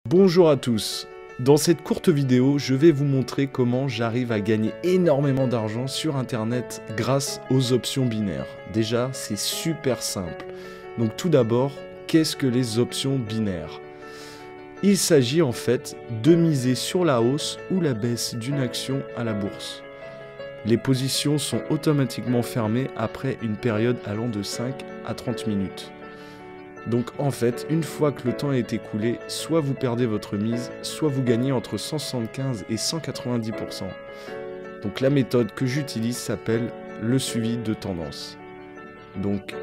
Bonjour à tous, dans cette courte vidéo, je vais vous montrer comment j'arrive à gagner énormément d'argent sur internet grâce aux options binaires. Déjà, c'est super simple. Donc tout d'abord, qu'est-ce que les options binaires? Il s'agit en fait de miser sur la hausse ou la baisse d'une action à la bourse. Les positions sont automatiquement fermées après une période allant de 5 à 30 minutes. Donc en fait, une fois que le temps est écoulé, soit vous perdez votre mise, soit vous gagnez entre 175 et 190%. Donc la méthode que j'utilise s'appelle le suivi de tendance. Donc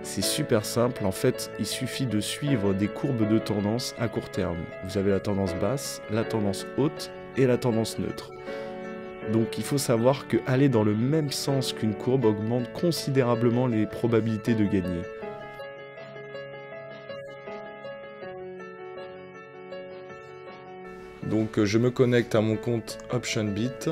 c'est super simple, en fait il suffit de suivre des courbes de tendance à court terme. Vous avez la tendance basse, la tendance haute et la tendance neutre. Donc il faut savoir que aller dans le même sens qu'une courbe augmente considérablement les probabilités de gagner. Donc je me connecte à mon compte OptionBit.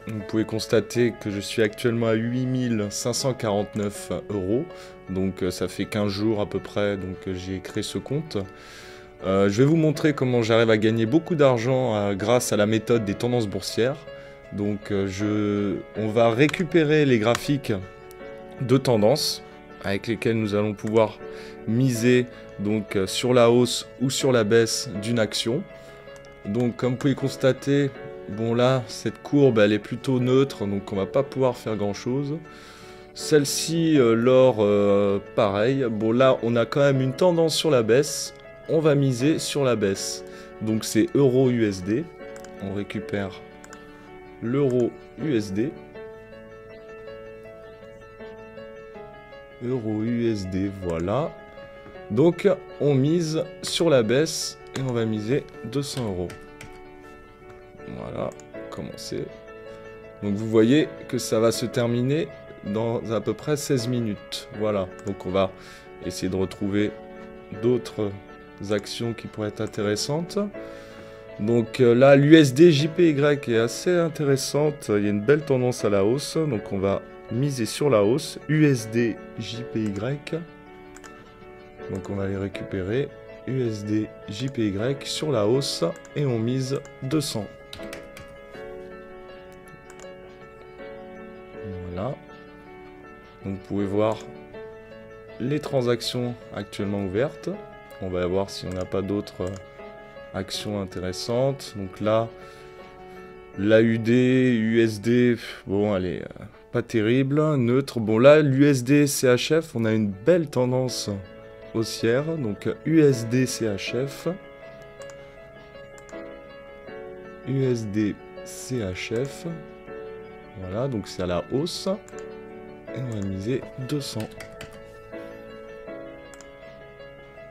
Vous pouvez constater que je suis actuellement à 8549 €. Donc ça fait 15 jours à peu près que j'ai créé ce compte. Je vais vous montrer comment j'arrive à gagner beaucoup d'argent grâce à la méthode des tendances boursières. Donc on va récupérer les graphiques de tendance avec lesquels nous allons pouvoir miser donc, sur la hausse ou sur la baisse d'une action. Donc comme vous pouvez constater, bon là, cette courbe elle est plutôt neutre, donc on va pas pouvoir faire grand chose. Celle-ci, l'or, pareil. Bon là, on a quand même une tendance sur la baisse, on va miser sur la baisse. Donc c'est euro USD, on récupère l'euro USD. Euro USD, voilà. Donc on mise sur la baisse. Et on va miser 200 €. Voilà, commencer. Donc vous voyez que ça va se terminer dans à peu près 16 minutes. Voilà, donc on va essayer de retrouver d'autres actions qui pourraient être intéressantes. Donc là, l'USD JPY est assez intéressante. Il y a une belle tendance à la hausse. Donc on va miser sur la hausse. USD JPY. Donc on va les récupérer. USD JPY sur la hausse et on mise 200. Voilà. Donc vous pouvez voir les transactions actuellement ouvertes. On va voir si on n'a pas d'autres actions intéressantes. Donc là, l'AUD, USD, bon elle est pas terrible, neutre. Bon là, l'USD CHF, on a une belle tendance haussière, donc USD CHF, USD CHF, voilà, donc c'est à la hausse, et on va miser 200.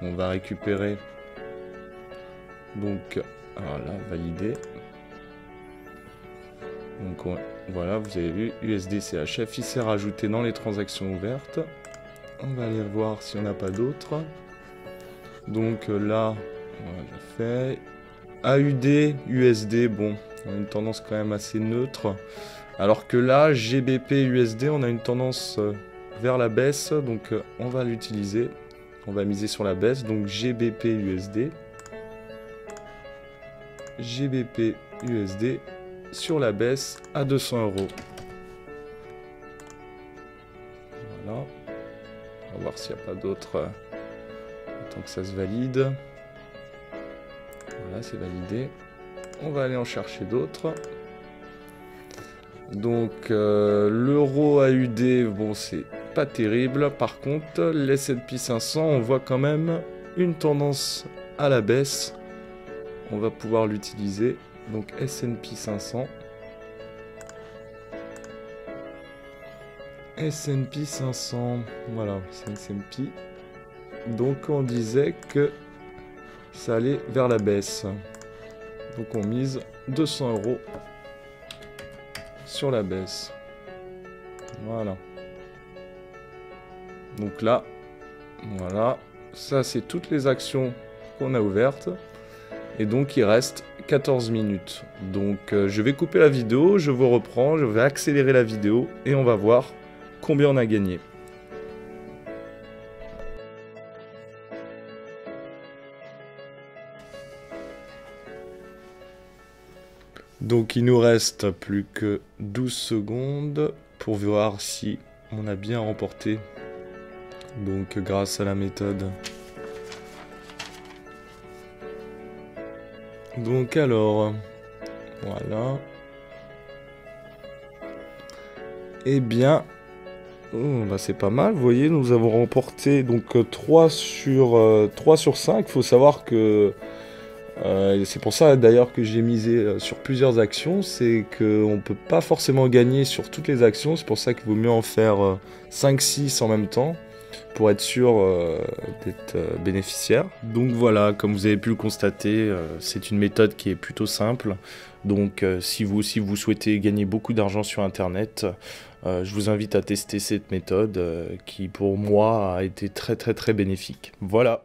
On va récupérer, donc, voilà, valider. Donc voilà, vous avez vu, USD CHF, il s'est rajouté dans les transactions ouvertes. On va aller voir si on n'a pas d'autres. Donc là, on l'a déjà fait. AUD, USD, bon, on a une tendance quand même assez neutre. Alors que là, GBP, USD, on a une tendance vers la baisse. Donc on va l'utiliser. On va miser sur la baisse. Donc GBP, USD. GBP, USD sur la baisse à 200 €. Voilà. On va voir s'il n'y a pas d'autres. Tant que ça se valide. Voilà, c'est validé. On va aller en chercher d'autres. Donc, l'euro AUD, bon, c'est pas terrible. Par contre, les S&P 500, on voit quand même une tendance à la baisse. On va pouvoir l'utiliser. Donc, S&P 500. S&P 500, voilà, c'est S&P. Donc on disait que ça allait vers la baisse. Donc on mise 200 € sur la baisse. Voilà. Donc là, voilà, ça c'est toutes les actions qu'on a ouvertes. Et donc il reste 14 minutes. Donc je vais couper la vidéo, je vous reprends, je vais accélérer la vidéo et on va voir combien on a gagné. Donc il nous reste plus que 12 secondes pour voir si on a bien remporté. Donc grâce à la méthode. Donc alors, voilà. Eh bien, bah c'est pas mal, vous voyez, nous avons remporté donc 3 sur 5. Il faut savoir que c'est pour ça d'ailleurs que j'ai misé sur plusieurs actions, c'est qu'on ne peut pas forcément gagner sur toutes les actions, c'est pour ça qu'il vaut mieux en faire 5-6 en même temps, pour être sûr d'être bénéficiaire. Donc voilà, comme vous avez pu le constater, c'est une méthode qui est plutôt simple. Donc si vous aussi vous souhaitez gagner beaucoup d'argent sur internet, je vous invite à tester cette méthode qui pour moi a été très bénéfique. Voilà.